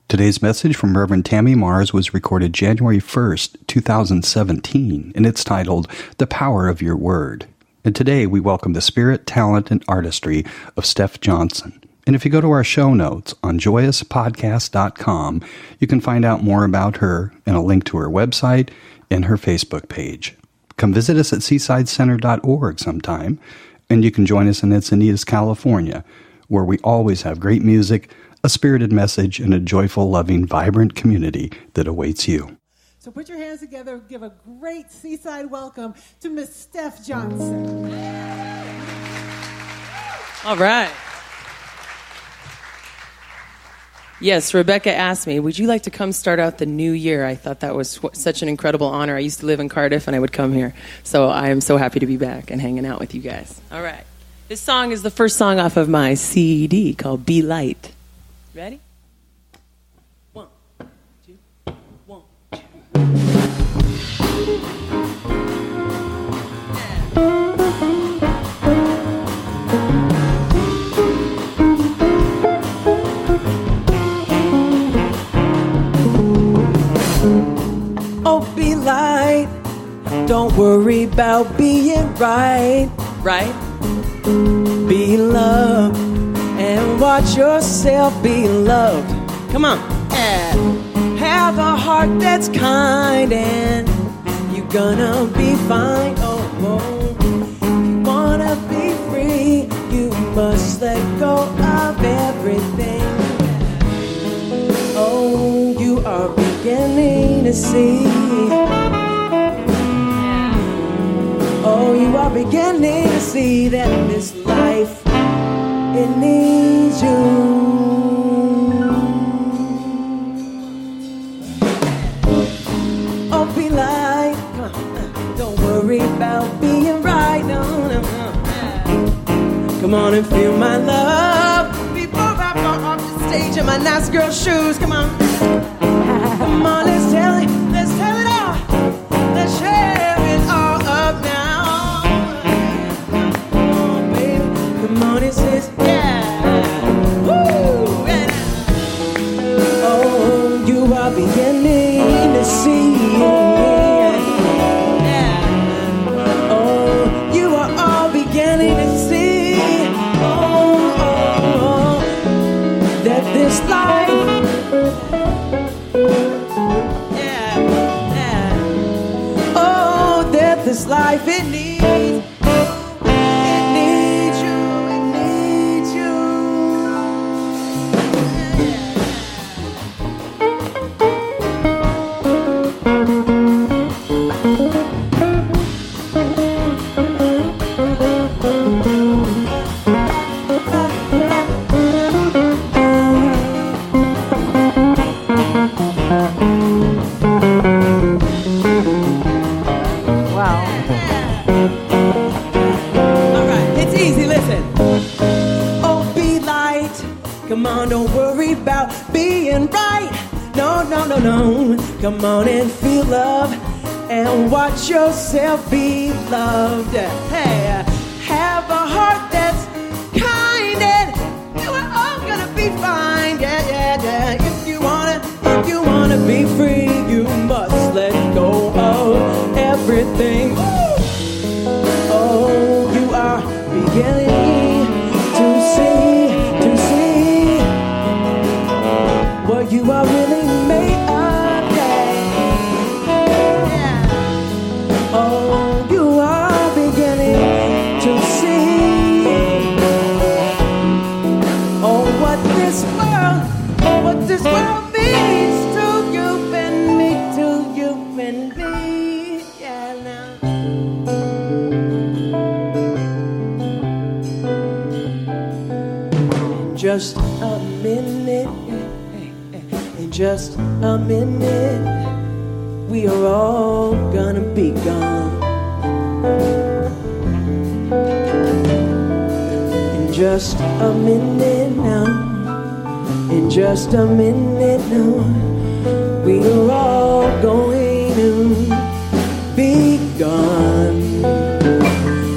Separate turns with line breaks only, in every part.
Today's message from Reverend Tammy Mars was recorded January 1st, 2017, and it's titled, The Power of Your Word. And today we welcome the spirit, talent, and artistry of Steph Johnson. And if you go to our show notes on joyouspodcast.com, you can find out more about her and a link to her website and her Facebook page. Come visit us at seasidecenter.org sometime, and you can join us in Encinitas, California, where we always have great music, a spirited message, and a joyful, loving, vibrant community that awaits you.
So put your hands together, give a great seaside welcome to Miss Steph Johnson.
All right. Yes, Rebecca asked me, would you like to come start out the new year? I thought that was such an incredible honor. I used to live in Cardiff, and I would come here. So I am so happy to be back and hanging out with you guys. All right. This song is the first song off of my CD called Be Light. Ready? 1, 2, 1, 2.
Oh, be light. Don't worry about being right.
Right?
Be loved and watch yourself be loved.
Come on.
Have a heart that's kind and you're gonna be fine. Oh, you wanna be free, you must let go of everything. Oh, you are beginning to see. Oh, you are beginning to see that this life, it needs you. Oh, be light. Don't worry about being right. No. Come on and feel my love before I fall off the stage in my nice girl shoes. Come on. Come on, let's tell it all. Let's share it all up now. Oh, baby, come on, it says, yeah. Woo! And oh, you are beginning to see. Yeah. Oh, you are all beginning to see. Oh, that this life. This life, it needs you, it needs you, it needs you. Come on and feel love and watch yourself be loved. Hey, have a heart that's kind and you are all gonna be fine. Yeah. If you wanna be free, you must let go of everything. Oh, you are beginning to see what you are really made of. Oh, you are beginning to see. Oh, what this world means to you and me, to you and me. Yeah, now. In just a minute, in just a minute, we are all gonna be gone. In just a minute now, in just a minute now, we are all going to be gone.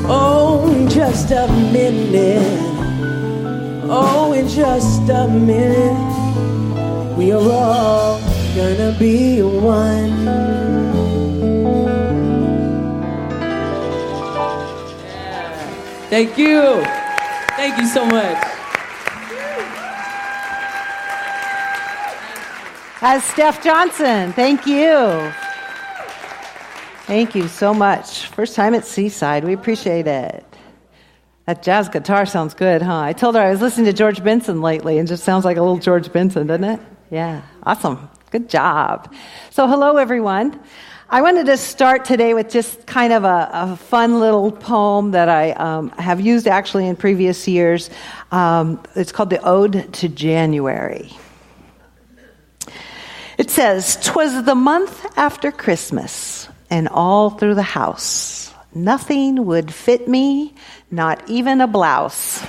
Oh, in just a minute, oh, in just a minute, we are all gonna be one.
Thank you. Thank you so much.
That's Steph Johnson. Thank you. Thank you so much. First time at Seaside. We appreciate it. That jazz guitar sounds good, huh? I told her I was listening to George Benson lately, and it just sounds like a little George Benson, doesn't it? Yeah, awesome. Good job. So hello, everyone. I wanted to start today with just kind of a fun little poem that I have used actually in previous years. It's called the Ode to January. It says, "'Twas the month after Christmas, and all through the house, nothing would fit me, not even a blouse.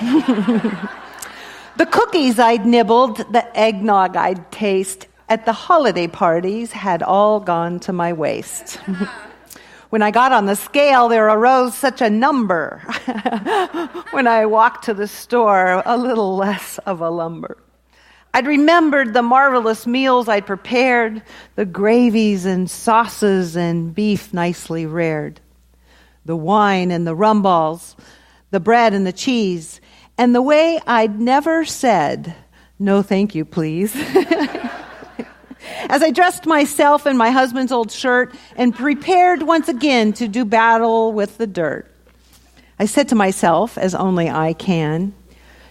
The cookies I'd nibbled, the eggnog I'd taste, at the holiday parties had all gone to my waist. When I got on the scale, there arose such a number. When I walked to the store, a little less of a lumber. I'd remembered the marvelous meals I'd prepared, the gravies and sauces and beef nicely reared, the wine and the rum balls, the bread and the cheese, and the way I'd never said, 'No, thank you, please.' As I dressed myself in my husband's old shirt and prepared once again to do battle with the dirt, I said to myself, as only I can,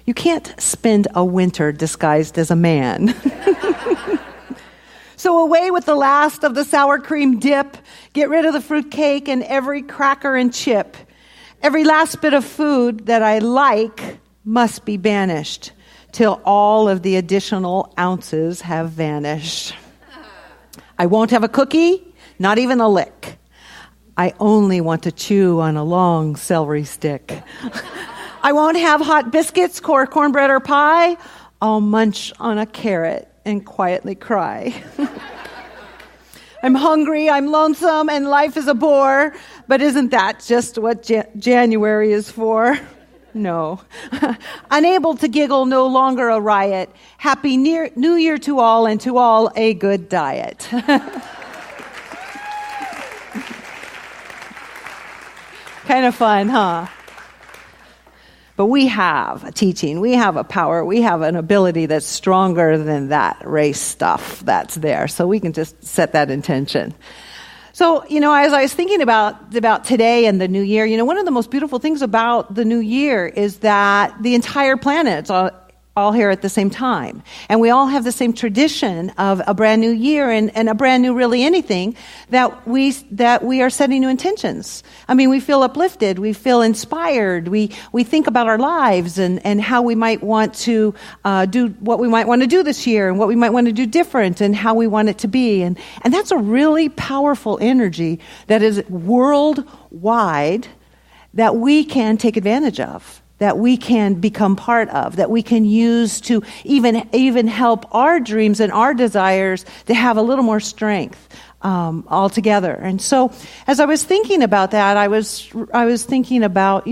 'You can't spend a winter disguised as a man.' So away with the last of the sour cream dip, get rid of the fruit cake and every cracker and chip. Every last bit of food that I like must be banished till all of the additional ounces have vanished. I won't have a cookie, not even a lick. I only want to chew on a long celery stick. I won't have hot biscuits, cornbread, or pie. I'll munch on a carrot and quietly cry. I'm hungry, I'm lonesome, and life is a bore. But isn't that just what January is for? No. Unable to giggle, no longer a riot. Happy New Year to all, and to all a good diet. Kind of fun, huh? But we have a teaching, we have a power, we have an ability that's stronger than that race stuff that's there. So we can just set that intention. So, as I was thinking about today and the new year, one of the most beautiful things about the new year is that the entire planet's all here at the same time. And we all have the same tradition of a brand new year and a brand new really anything that we are setting new intentions. I mean, we feel uplifted, we feel inspired, we think about our lives and how we might want to do what we might want to do this year and what we might want to do different and how we want it to be. And that's a really powerful energy that is worldwide that we can take advantage of, that we can become part of, that we can use to even help our dreams and our desires to have a little more strength altogether. And so, as I was thinking about that, I was thinking about,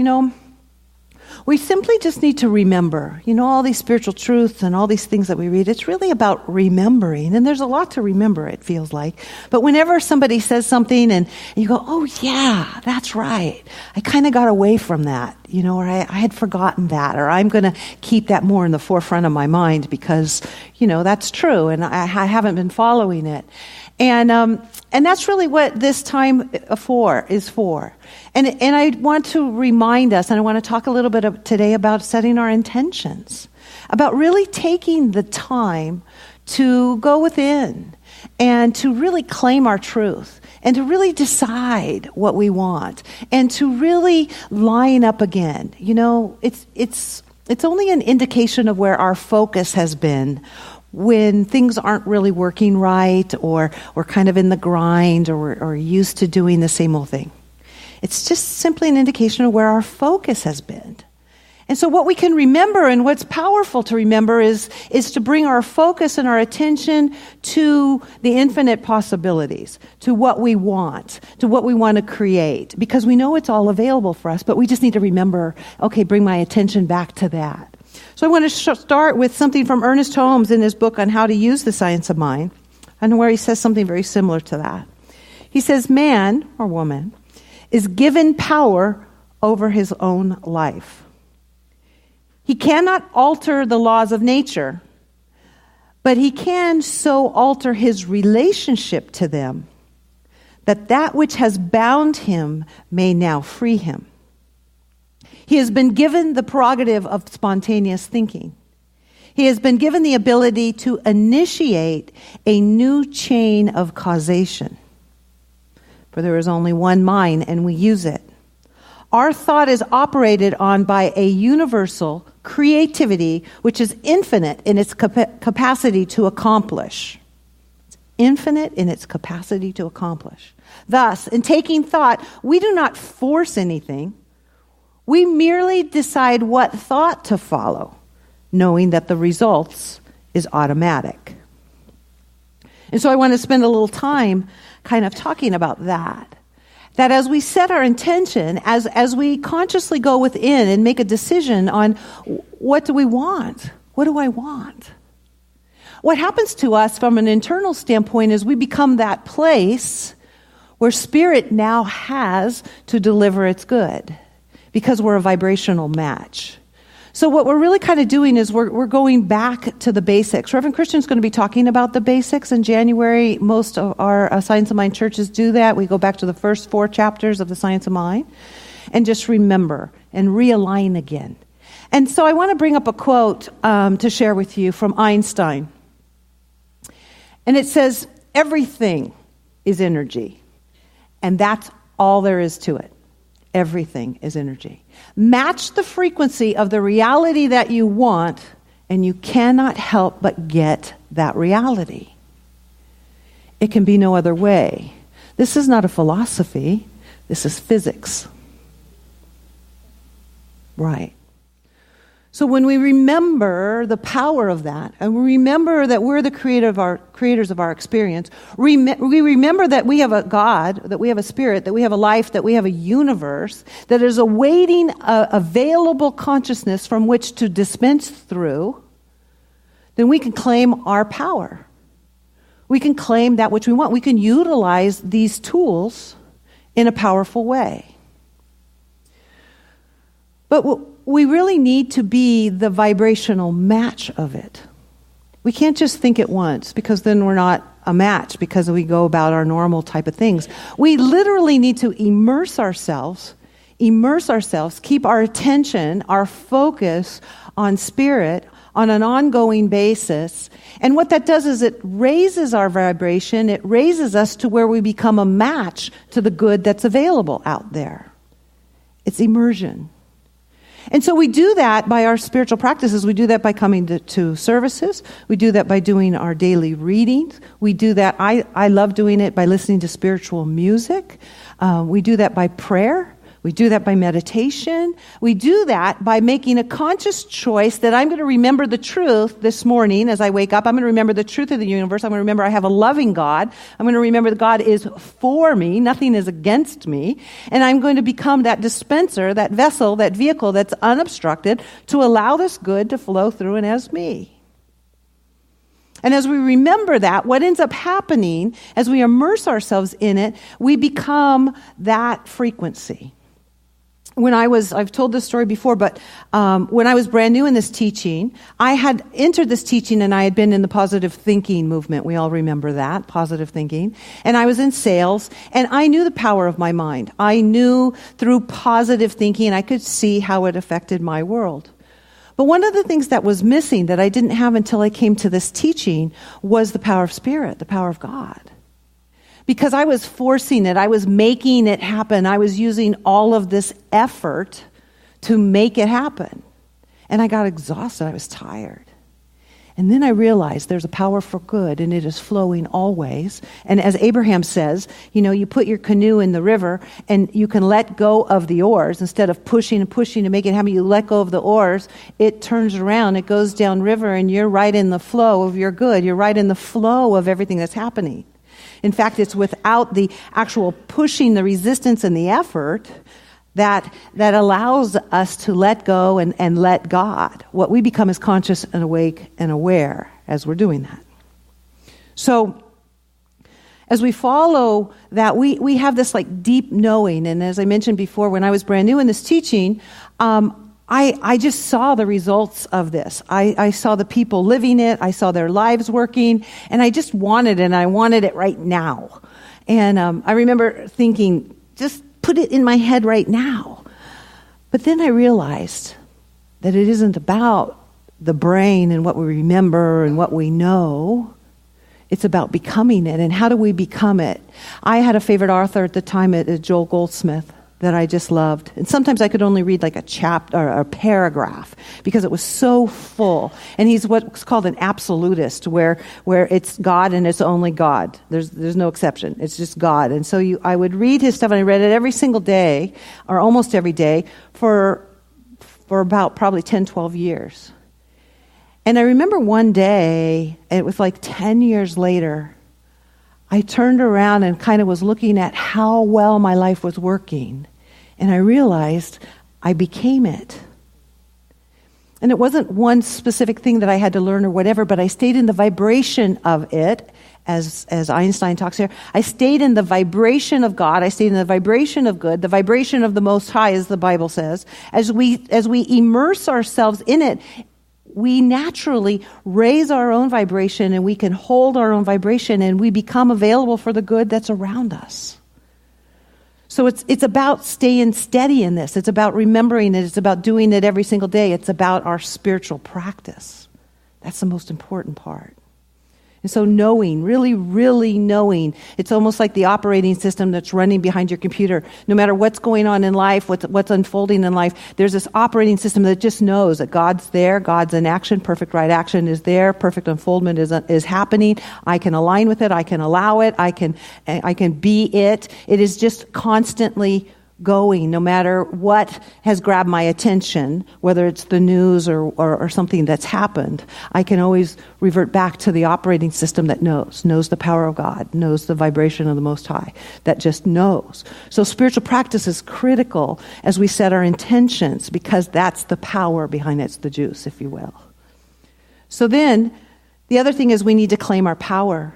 we simply just need to remember, all these spiritual truths and all these things that we read. It's really about remembering, and there's a lot to remember, it feels like. But whenever somebody says something and you go, oh yeah, that's right, I kind of got away from that, or I had forgotten that, or I'm going to keep that more in the forefront of my mind because, that's true, and I haven't been following it. And that's really what this time is for. And I want to remind us, and I want to talk a little bit today about setting our intentions, about really taking the time to go within and to really claim our truth and to really decide what we want and to really line up again. It's only an indication of where our focus has been when things aren't really working right, or we're kind of in the grind, or we're used to doing the same old thing. It's just simply an indication of where our focus has been. And so what we can remember, and what's powerful to remember, is to bring our focus and our attention to the infinite possibilities, to what we want to create, because we know it's all available for us, but we just need to remember, okay, bring my attention back to that. So I want to start with something from Ernest Holmes in his book on how to use the science of mind, and where he says something very similar to that. He says, man or woman is given power over his own life. He cannot alter the laws of nature, but he can so alter his relationship to them that which has bound him may now free him. He has been given the prerogative of spontaneous thinking. He has been given the ability to initiate a new chain of causation. For there is only one mind, and we use it. Our thought is operated on by a universal creativity which is infinite in its capacity to accomplish. It's infinite in its capacity to accomplish. Thus, in taking thought, we do not force anything. We merely decide what thought to follow, knowing that the results is automatic. And so I want to spend a little time kind of talking about that. That as we set our intention, as we consciously go within and make a decision on what do we want? What do I want? What happens to us from an internal standpoint is we become that place where spirit now has to deliver its good, because we're a vibrational match. So what we're really kind of doing is we're going back to the basics. Reverend Christian's going to be talking about the basics in January. Most of our Science of Mind churches do that. We go back to the first 4 chapters of the Science of Mind and just remember and realign again. And so I want to bring up a quote to share with you from Einstein. And it says, everything is energy. And that's all there is to it. Everything is energy. Match the frequency of the reality that you want, and you cannot help but get that reality. It can be no other way. This is not a philosophy. This is physics. Right. So when we remember the power of that, and we remember that we're the creators of our experience, we remember that we have a God, that we have a spirit, that we have a life, that we have a universe, that is awaiting available consciousness from which to dispense through, then we can claim our power. We can claim that which we want. We can utilize these tools in a powerful way. But we really need to be the vibrational match of it. We can't just think it once, because then we're not a match, because we go about our normal type of things. We literally need to immerse ourselves, keep our attention, our focus on spirit on an ongoing basis. And what that does is it raises our vibration, it raises us to where we become a match to the good that's available out there. It's immersion. And so we do that by our spiritual practices. We do that by coming to services. We do that by doing our daily readings. We do that, I love doing it by listening to spiritual music. We do that by prayer. We do that by meditation. We do that by making a conscious choice that I'm going to remember the truth this morning as I wake up. I'm going to remember the truth of the universe. I'm going to remember I have a loving God. I'm going to remember that God is for me. Nothing is against me. And I'm going to become that dispenser, that vessel, that vehicle that's unobstructed to allow this good to flow through and as me. And as we remember that, what ends up happening as we immerse ourselves in it, we become that frequency. I've told this story before, but when I was brand new in this teaching, I had entered this teaching and I had been in the positive thinking movement. We all remember that, positive thinking. And I was in sales, and I knew the power of my mind. I knew through positive thinking, I could see how it affected my world. But one of the things that was missing that I didn't have until I came to this teaching was the power of spirit, the power of God. Because I was forcing it, I was making it happen. I was using all of this effort to make it happen. And I got exhausted, I was tired. And then I realized there's a power for good, and it is flowing always. And as Abraham says, you put your canoe in the river, and you can let go of the oars. Instead of pushing and pushing to make it happen, you let go of the oars. It turns around, it goes down river, and you're right in the flow of your good. You're right in the flow of everything that's happening. In fact, it's without the actual pushing, the resistance, and the effort that allows us to let go and let God. What we become is conscious and awake and aware as we're doing that. So as we follow that, we have this like deep knowing. And as I mentioned before, when I was brand new in this teaching, I just saw the results of this. I saw the people living it. I saw their lives working. And I just wanted it, and I wanted it right now. And I remember thinking, just put it in my head right now. But then I realized that it isn't about the brain and what we remember and what we know. It's about becoming it. And how do we become it? I had a favorite author at the time, Joel Goldsmith, that I just loved. And sometimes I could only read like a chapter or a paragraph because it was so full. And he's what's called an absolutist, where it's God and it's only God. There's no exception. It's just God. And so I would read his stuff, and I read it every single day, or almost every day, for about probably 10, 12 years. And I remember one day, it was like 10 years later, I turned around and kind of was looking at how well my life was working. And I realized I became it. And it wasn't one specific thing that I had to learn or whatever, but I stayed in the vibration of it, as Einstein talks here. I stayed in the vibration of God. I stayed in the vibration of good, the vibration of the Most High, as the Bible says. As we immerse ourselves in it, we naturally raise our own vibration, and we can hold our own vibration, and we become available for the good that's around us. So it's about staying steady in this. It's about remembering it. It's about doing it every single day. It's about our spiritual practice. That's the most important part. And so knowing, really, really knowing, it's almost like the operating system that's running behind your computer. No matter what's going on in life, what's unfolding in life, there's this operating system that just knows that God's there, God's in action, perfect right action is there, perfect unfoldment is happening. I can align with it, I can allow it, I can be it. It is just constantly going, no matter what has grabbed my attention, whether it's the news or something that's happened. I can always revert back to the operating system that knows the power of God, knows the vibration of the Most High, that just knows. So spiritual practice is critical as we set our intentions, because that's the power behind it. It's the juice, if you will. So then, the other thing is we need to claim our power.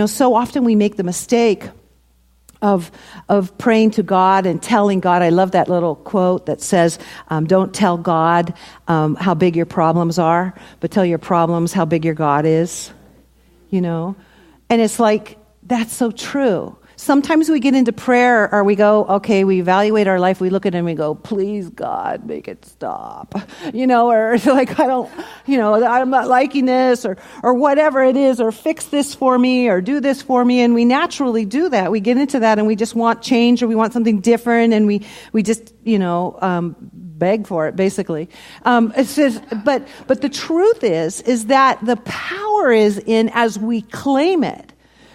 So often we make the mistake of praying to God and telling God. I love that little quote that says, don't tell God how big your problems are, but tell your problems how big your God is. And it's like, that's so true. Sometimes we get into prayer, or we go, okay, we evaluate our life, we look at it and we go, please God, make it stop. Or like, I'm not liking this, or whatever it is, or fix this for me, or do this for me. And we naturally do that. We get into that and we just want change, or we want something different, and we just, beg for it, basically. It says, but the truth is that the power is in as we claim it,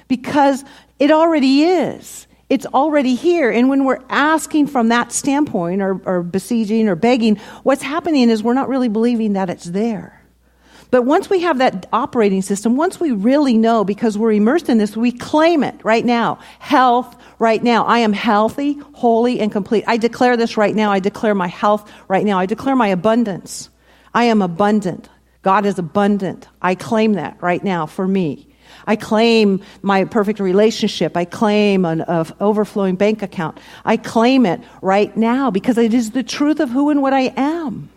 because it already is. It's already here. And when we're asking from that standpoint, or besieging or begging, what's happening is we're not really believing that it's there. But once we have that operating system, once we really know, because we're immersed in this, we claim it right now. Health right now. I am healthy, holy, and complete. I declare this right now. I declare my health right now. I declare my abundance. I am abundant. God is abundant. I claim that right now for me. I claim my perfect relationship. I claim an overflowing bank account. I claim it right now because it is the truth of who and what I am.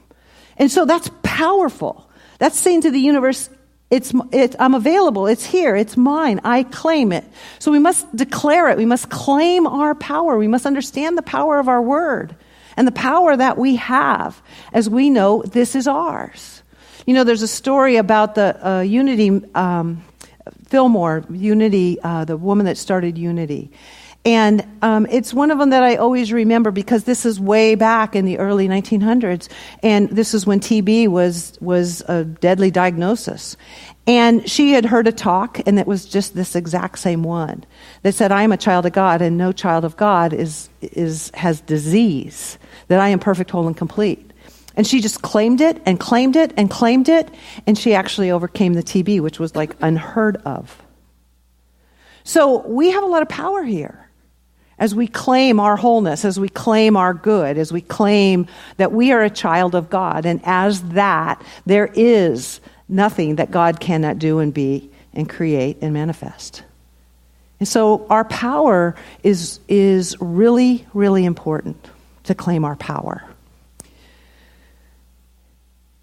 And so that's powerful. That's saying to the universe, I'm available. It's here. It's mine. I claim it. So we must declare it. We must claim our power. We must understand the power of our word and the power that we have as we know this is ours. There's a story about the Unity Fillmore, Unity, the woman that started Unity. And it's one of them that I always remember, because this is way back in the early 1900s. And this is when TB was a deadly diagnosis. And she had heard a talk, and it was just this exact same one that said, I am a child of God, and no child of God has disease, that I am perfect, whole, and complete. And she just claimed it and claimed it and claimed it. And she actually overcame the TB, which was like unheard of. So we have a lot of power here. as we claim our wholeness, as we claim our good, as we claim that we are a child of God, and as that, there is nothing that God cannot do and be and create and manifest. And so our power is really, really important to claim our power.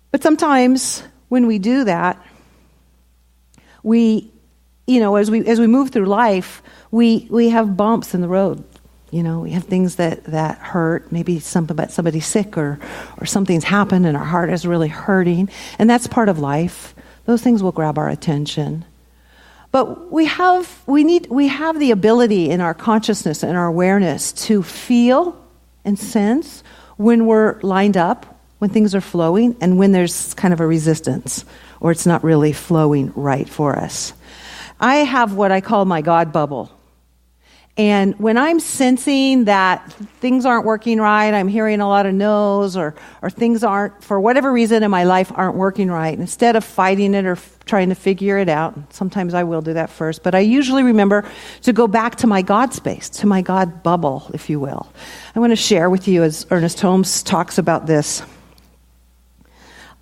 But sometimes when we do that, we, as we move through life, we have bumps in the road. We have things that hurt. Maybe somebody's sick or something's happened and our heart is really hurting. And that's part of life. Those things will grab our attention. But we have the ability in our consciousness and our awareness to feel and sense when we're lined up, when things are flowing, and when there's kind of a resistance or it's not really flowing right for us. I have what I call my God bubble. And when I'm sensing that things aren't working right, I'm hearing a lot of no's, or things aren't, for whatever reason in my life, aren't working right, instead of fighting it or trying to figure it out, sometimes I will do that first, but I usually remember to go back to my God space, to my God bubble, if you will. I want to share with you, as Ernest Holmes talks about this,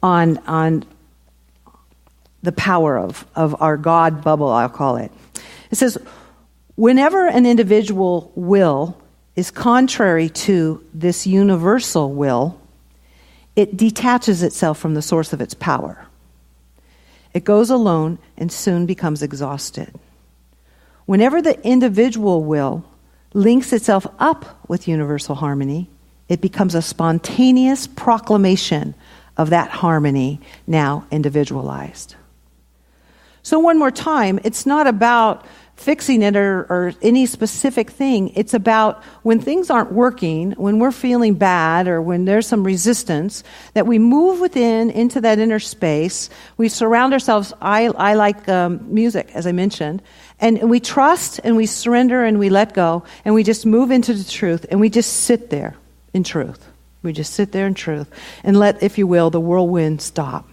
on the power of our God bubble, I'll call it. It says, whenever an individual will is contrary to this universal will, it detaches itself from the source of its power. It goes alone and soon becomes exhausted. Whenever the individual will links itself up with universal harmony, it becomes a spontaneous proclamation of that harmony, now individualized. So one more time, it's not about fixing it or any specific thing. It's about when things aren't working, when we're feeling bad or when there's some resistance, that we move into that inner space. We surround ourselves. I like music, as I mentioned, and we trust and we surrender and we let go and we just move into the truth and we just sit there in truth. We just sit there in truth and let, if you will, the whirlwind stop.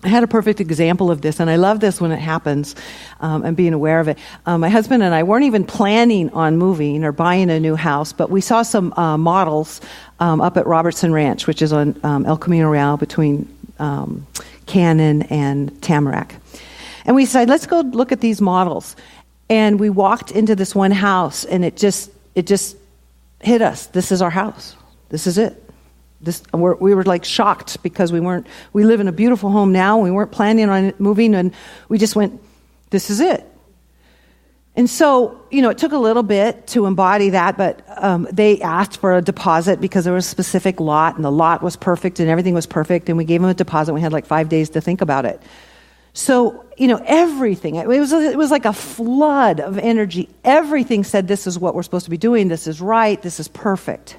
I had a perfect example of this, and I love this when it happens, and being aware of it. My husband and I weren't even planning on moving or buying a new house, but we saw some models up at Robertson Ranch, which is on El Camino Real between Cannon and Tamarack. And we decided, let's go look at these models. And we walked into this one house, and it just hit us. This is our house. This is it. We were like shocked because we live in a beautiful home now. We weren't planning on moving, and we just went, this is it. And so, it took a little bit to embody that, but they asked for a deposit because there was a specific lot, and the lot was perfect, and everything was perfect, and we gave them a deposit. We had like 5 days to think about it. So, everything, it was like a flood of energy. Everything said, this is what we're supposed to be doing. This is right. This is perfect.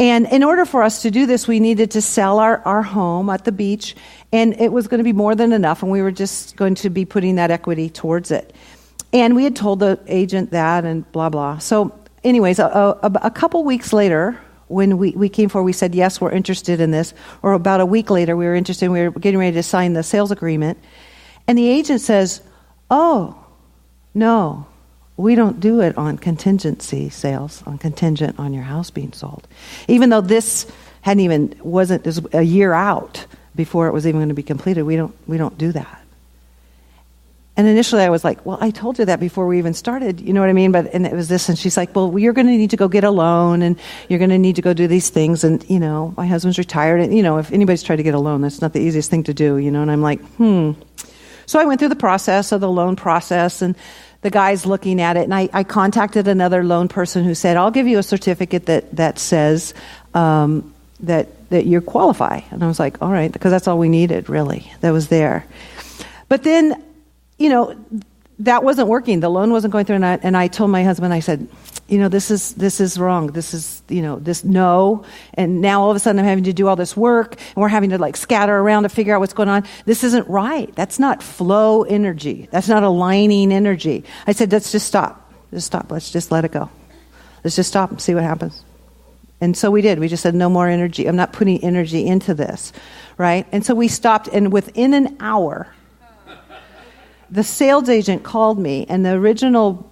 And in order for us to do this, we needed to sell our home at the beach, and it was going to be more than enough, and we were just going to be putting that equity towards it. And we had told the agent that, and blah, blah. So anyways, a couple weeks later, when we came forward, we said, yes, we're interested in this. Or about a week later, we were interested, and we were getting ready to sign the sales agreement. And the agent says, oh, no. We don't do it on contingency sales, on contingent on your house being sold. Even though this wasn't a year out before it was even going to be completed, we don't do that. And initially I was like, well, I told you that before we even started, you know what I mean? And it was this, and she's like, well, you're going to need to go get a loan, and you're going to need to go do these things. And, my husband's retired, and, if anybody's tried to get a loan, that's not the easiest thing to do, and I'm like, So I went through the process of the loan process, and the guy's looking at it, and I contacted another loan person who said, I'll give you a certificate that says that you qualify. And I was like, all right, because that's all we needed, really, that was there. But then, that wasn't working. The loan wasn't going through, and I told my husband, I said, this is wrong. This is, this no. And now all of a sudden I'm having to do all this work, and we're having to scatter around to figure out what's going on. This isn't right. That's not flow energy. That's not aligning energy. I said, let's just stop. Just stop. Let's just let it go. Let's just stop and see what happens. And so we did. We just said, no more energy. I'm not putting energy into this, right? And so we stopped, and within an hour, the sales agent called me, and the original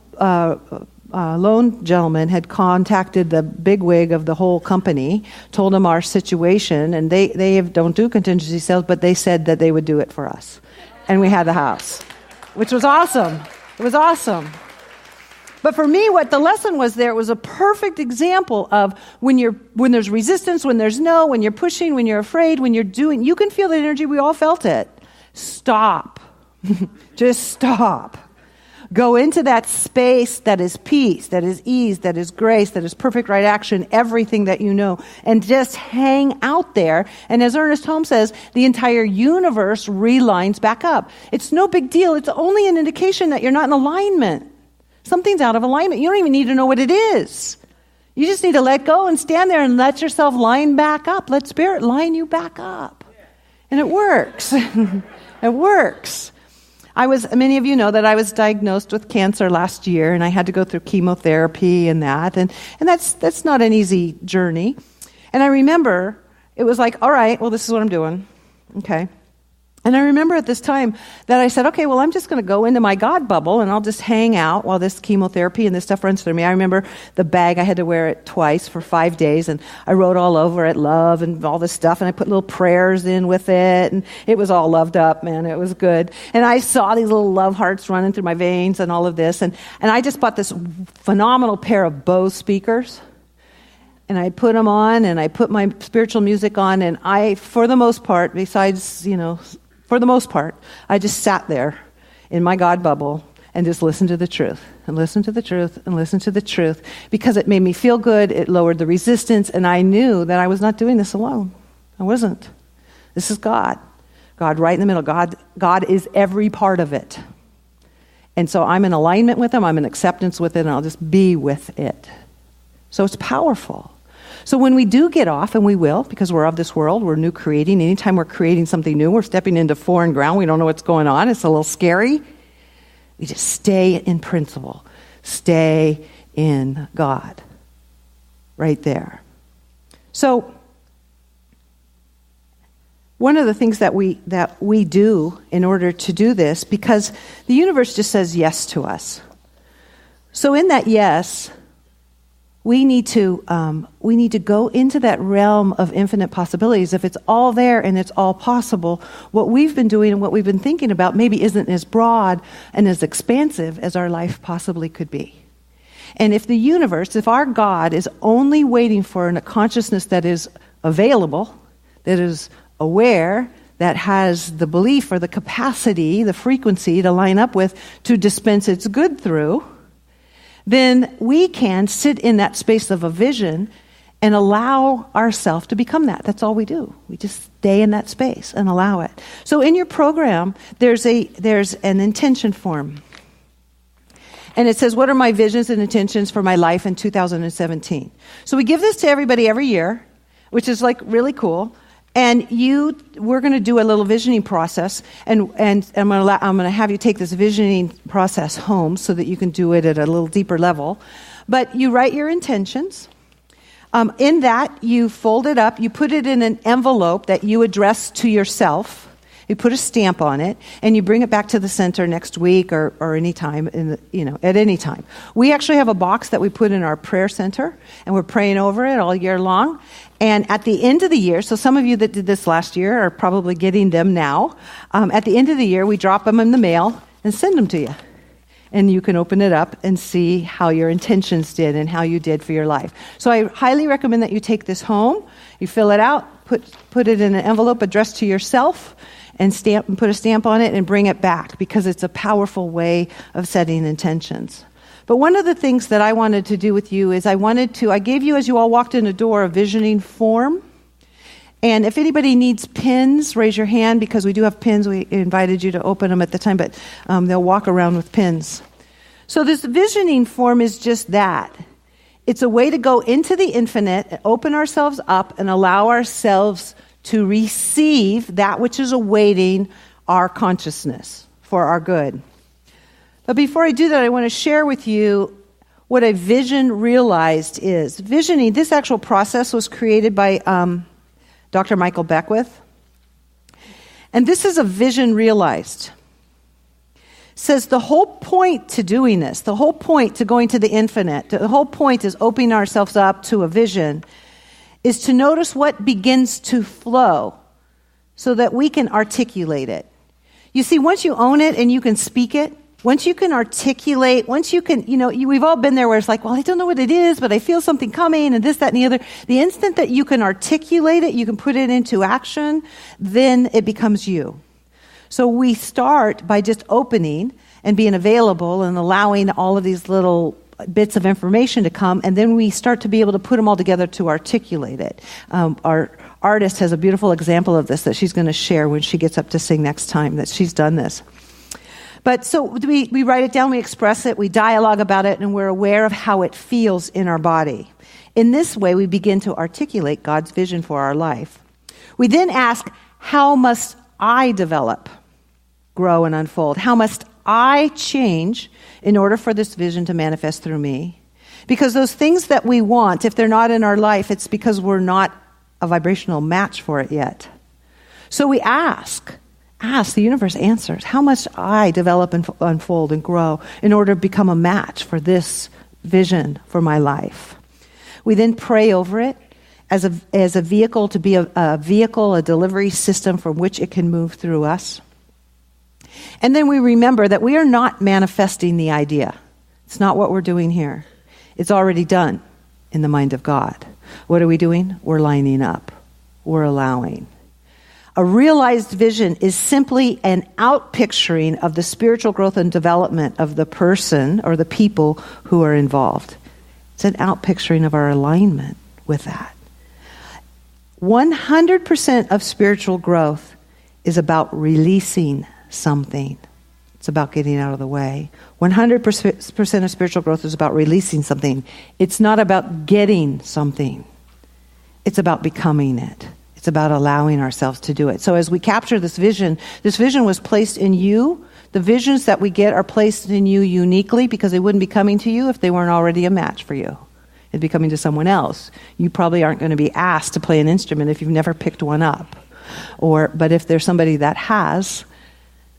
loan gentleman had contacted the bigwig of the whole company, told him our situation, and they don't do contingency sales, but they said that they would do it for us. And we had the house, which was awesome. It was awesome. But for me, what the lesson was there was a perfect example of when there's resistance, when there's no, when you're pushing, when you're afraid, when you're doing, you can feel the energy. We all felt it. Stop. Just stop. Go into that space that is peace, that is ease, that is grace, that is perfect right action, everything that you know, and just hang out there. And as Ernest Holmes says, the entire universe relines back up. It's no big deal. It's only an indication that you're not in alignment. Something's out of alignment. You don't even need to know what it is. You just need to let go and stand there and let yourself line back up. Let Spirit line you back up. And it works. It works. Many of you know that I was diagnosed with cancer last year, and I had to go through chemotherapy and that. And that's not an easy journey. And I remember it was like, all right, well, this is what I'm doing. Okay. And I remember at this time that I said, okay, well, I'm just going to go into my God bubble and I'll just hang out while this chemotherapy and this stuff runs through me. I remember the bag, I had to wear it twice for 5 days, and I wrote all over it love and all this stuff, and I put little prayers in with it, and it was all loved up, man. It was good. And I saw these little love hearts running through my veins and all of this, and I just bought this phenomenal pair of Bose speakers. And I put them on, and I put my spiritual music on, and I, for the most part, I just sat there in my God bubble and just listened to the truth, and listened to the truth, and listened to the truth, because it made me feel good. It lowered the resistance, and I knew that I was not doing this alone. I wasn't. This is God. God right in the middle. God is every part of it. And so I'm in alignment with Him. I'm in acceptance with it, and I'll just be with it. So it's powerful. So when we do get off, and we will, because we're of this world, we're new creating. Anytime we're creating something new, we're stepping into foreign ground. We don't know what's going on. It's a little scary. We just stay in principle. Stay in God. Right there. So one of the things that we do in order to do this, because the universe just says yes to us. So in that yes, we need to go into that realm of infinite possibilities. If it's all there and it's all possible, what we've been doing and what we've been thinking about maybe isn't as broad and as expansive as our life possibly could be. And if the universe, if our God is only waiting for a consciousness that is available, that is aware, that has the belief or the capacity, the frequency to line up with, to dispense its good through, then we can sit in that space of a vision and allow ourselves to become that. That's all we do. We just stay in that space and allow it. So in your program, there's an intention form. And it says, what are my visions and intentions for my life in 2017? So we give this to everybody every year, which is like really cool. And we're going to do a little visioning process, and I'm going to have you take this visioning process home so that you can do it at a little deeper level. But you write your intentions. In that, you fold it up. You put it in an envelope that you address to yourself. You put a stamp on it, and you bring it back to the center next week or any time, at any time. We actually have a box that we put in our prayer center, and we're praying over it all year long. And at the end of the year, so some of you that did this last year are probably getting them now. At the end of the year, we drop them in the mail and send them to you. And you can open it up and see how your intentions did and how you did for your life. So I highly recommend that you take this home, you fill it out, put it in an envelope addressed to yourself, and put a stamp on it and bring it back, because it's a powerful way of setting intentions. But one of the things that I wanted to do with you is I gave you, as you all walked in the door, a visioning form. And if anybody needs pins, raise your hand, because we do have pins. We invited you to open them at the time, but they'll walk around with pins. So this visioning form is just that. It's a way to go into the infinite, open ourselves up, and allow ourselves to receive that which is awaiting our consciousness for our good. But before I do that, I want to share with you what a vision realized is. Visioning, this actual process was created by Dr. Michael Beckwith. And this is a vision realized. says the whole point to doing this, the whole point to going to the infinite, the whole point is opening ourselves up to a vision, is to notice what begins to flow so that we can articulate it. You see, once you own it and you can speak it, once you can articulate, once you can, we've all been there where it's like, well, I don't know what it is, but I feel something coming and this, that, and the other. The instant that you can articulate it, you can put it into action, then it becomes you. So we start by just opening and being available and allowing all of these little bits of information to come, and then we start to be able to put them all together to articulate it. Our artist has a beautiful example of this that she's going to share when she gets up to sing next time, that she's done this. But so we write it down, we express it, we dialogue about it, and we're aware of how it feels in our body. In this way, we begin to articulate God's vision for our life. We then ask, how must I develop, grow, and unfold? How must I change in order for this vision to manifest through me? Because those things that we want, if they're not in our life, it's because we're not a vibrational match for it yet. So we ask, the universe answers, how must I develop and unfold and grow in order to become a match for this vision for my life? We then pray over it as a vehicle, to be a vehicle, a delivery system from which it can move through us. And then we remember that we are not manifesting the idea. It's not what we're doing here. It's already done in the mind of God. What are we doing? We're lining up. We're allowing. A realized vision is simply an outpicturing of the spiritual growth and development of the person or the people who are involved. It's an outpicturing of our alignment with that. 100% of spiritual growth is about releasing something. It's about getting out of the way. 100% of spiritual growth is about releasing something. It's not about getting something. It's about becoming it. It's about allowing ourselves to do it. So as we capture this vision was placed in you. The visions that we get are placed in you uniquely because they wouldn't be coming to you if they weren't already a match for you. It'd be coming to someone else. You probably aren't going to be asked to play an instrument if you've never picked one up. But if there's somebody that has,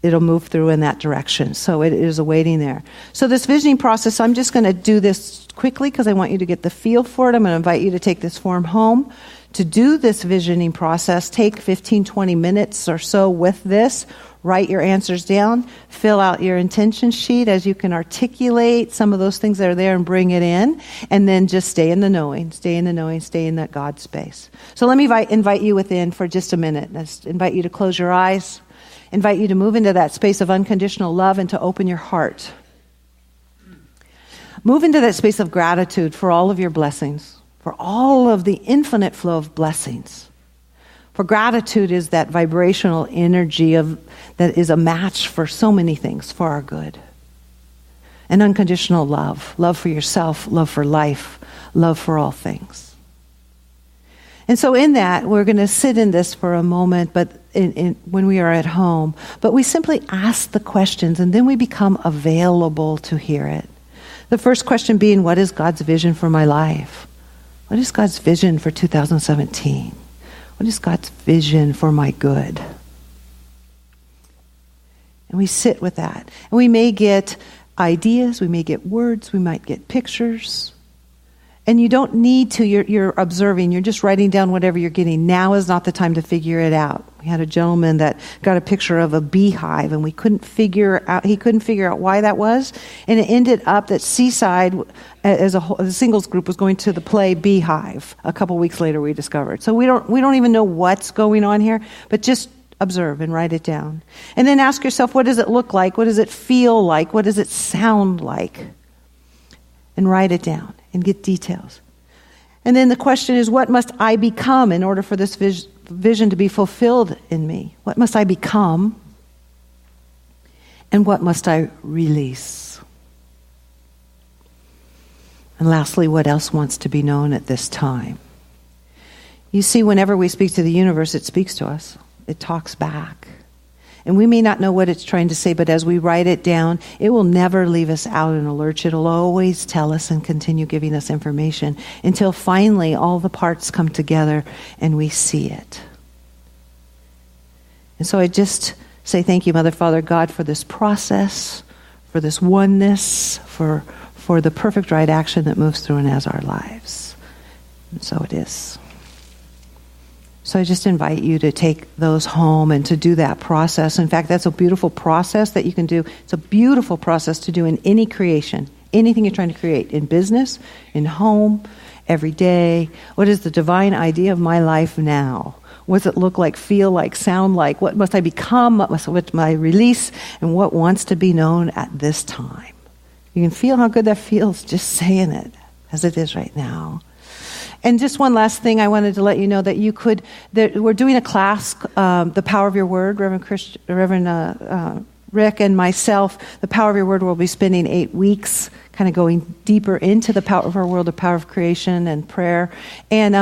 it'll move through in that direction. So it is awaiting there. So this visioning process, I'm just going to do this quickly because I want you to get the feel for it. I'm going to invite you to take this form home. To do this visioning process, take 15, 20 minutes or so with this. Write your answers down. Fill out your intention sheet as you can articulate some of those things that are there and bring it in. And then just stay in the knowing, stay in that God space. So let me invite you within for just a minute. Let's invite you to close your eyes. Invite you to move into that space of unconditional love and to open your heart. Move into that space of gratitude for all of your blessings, for all of the infinite flow of blessings. For gratitude is that vibrational energy that is a match for so many things, for our good. And unconditional love for yourself, love for life, love for all things. And so in that, we're going to sit in this for a moment, but when we are at home. But we simply ask the questions, and then we become available to hear it. The first question being, what is God's vision for my life? What is God's vision for 2017? What is God's vision for my good? And we sit with that. And we may get ideas, we may get words, we might get pictures. And you don't need to, you're observing, you're just writing down whatever you're getting. Now is not the time to figure it out. We had a gentleman that got a picture of a beehive, and he couldn't figure out why that was. And it ended up that Seaside, as a singles group, was going to the play Beehive. A couple weeks later, we discovered. So we don't even know what's going on here, but just observe and write it down. And then ask yourself, what does it look like? What does it feel like? What does it sound like? And write it down and get details. And then the question is, what must I become in order for this vision to be fulfilled in me? What must I become? And what must I release? And lastly, what else wants to be known at this time? You see, whenever we speak to the universe, it speaks to us. It talks back. And we may not know what it's trying to say, but as we write it down, it will never leave us out in a lurch. It'll always tell us and continue giving us information until finally all the parts come together and we see it. And so I just say thank you, Mother, Father, God, for this process, for this oneness, for the perfect right action that moves through and as our lives. And so it is. So I just invite you to take those home and to do that process. In fact, that's a beautiful process that you can do. It's a beautiful process to do in any creation, anything you're trying to create, in business, in home, every day. What is the divine idea of my life now? What does it look like, feel like, sound like? What must I become? What must I release? And what wants to be known at this time? You can feel how good that feels just saying it as it is right now. And just one last thing, I wanted to let you know that we're doing a class, The Power of Your Word, Reverend Rick and myself, The Power of Your Word, will be spending 8 weeks kind of going deeper into the power of our world, the power of creation and prayer. And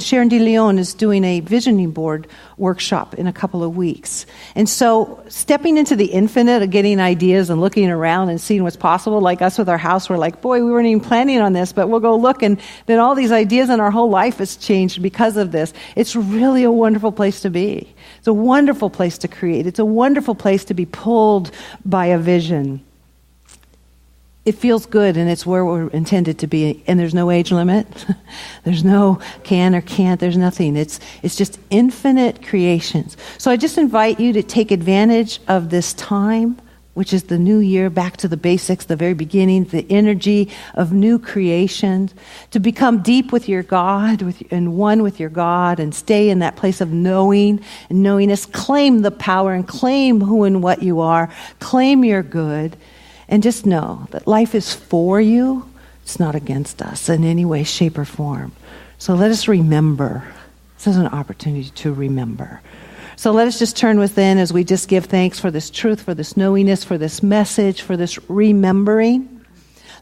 Sharon DeLeon is doing a visioning board workshop in a couple of weeks. And so stepping into the infinite of getting ideas and looking around and seeing what's possible, like us with our house, we're like, boy, we weren't even planning on this, but we'll go look, and then all these ideas and our whole life has changed because of this. It's really a wonderful place to be. It's a wonderful place to create. It's a wonderful place to be pulled by a vision. It feels good, and it's where we're intended to be. And there's no age limit. There's no can or can't. There's nothing. It's just infinite creations. So I just invite you to take advantage of this time, which is the new year, back to the basics, the very beginning, the energy of new creation, to become deep with your God and one with your God, and stay in that place of knowing and knowingness. Claim the power and claim who and what you are. Claim your good. And just know that life is for you. It's not against us in any way, shape, or form. So let us remember. This is an opportunity to remember. So let us just turn within as we just give thanks for this truth, for this knowingness, for this message, for this remembering.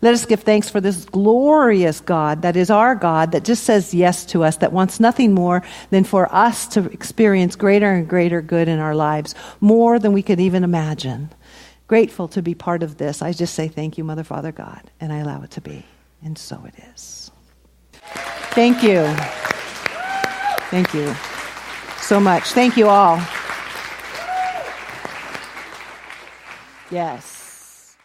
Let us give thanks for this glorious God that is our God, that just says yes to us, that wants nothing more than for us to experience greater and greater good in our lives, more than we could even imagine. Grateful to be part of this. I just say thank you, Mother, Father, God, and I allow it to be. And so it is. Thank you. Thank you so much. Thank you all. Yes.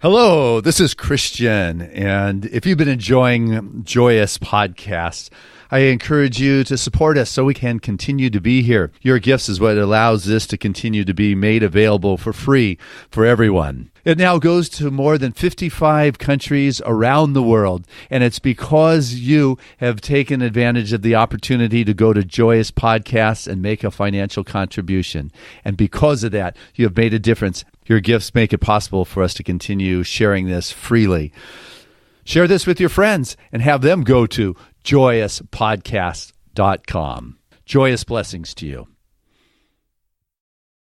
Hello, this is Christian, and if you've been enjoying Joyous Podcasts, I encourage you to support us so we can continue to be here. Your gifts is what allows this to continue to be made available for free for everyone. It now goes to more than 55 countries around the world, and it's because you have taken advantage of the opportunity to go to Joyous Podcasts and make a financial contribution. And because of that, you have made a difference. Your gifts make it possible for us to continue sharing this freely. Share this with your friends and have them go to joyouspodcast.com. Joyous blessings to you.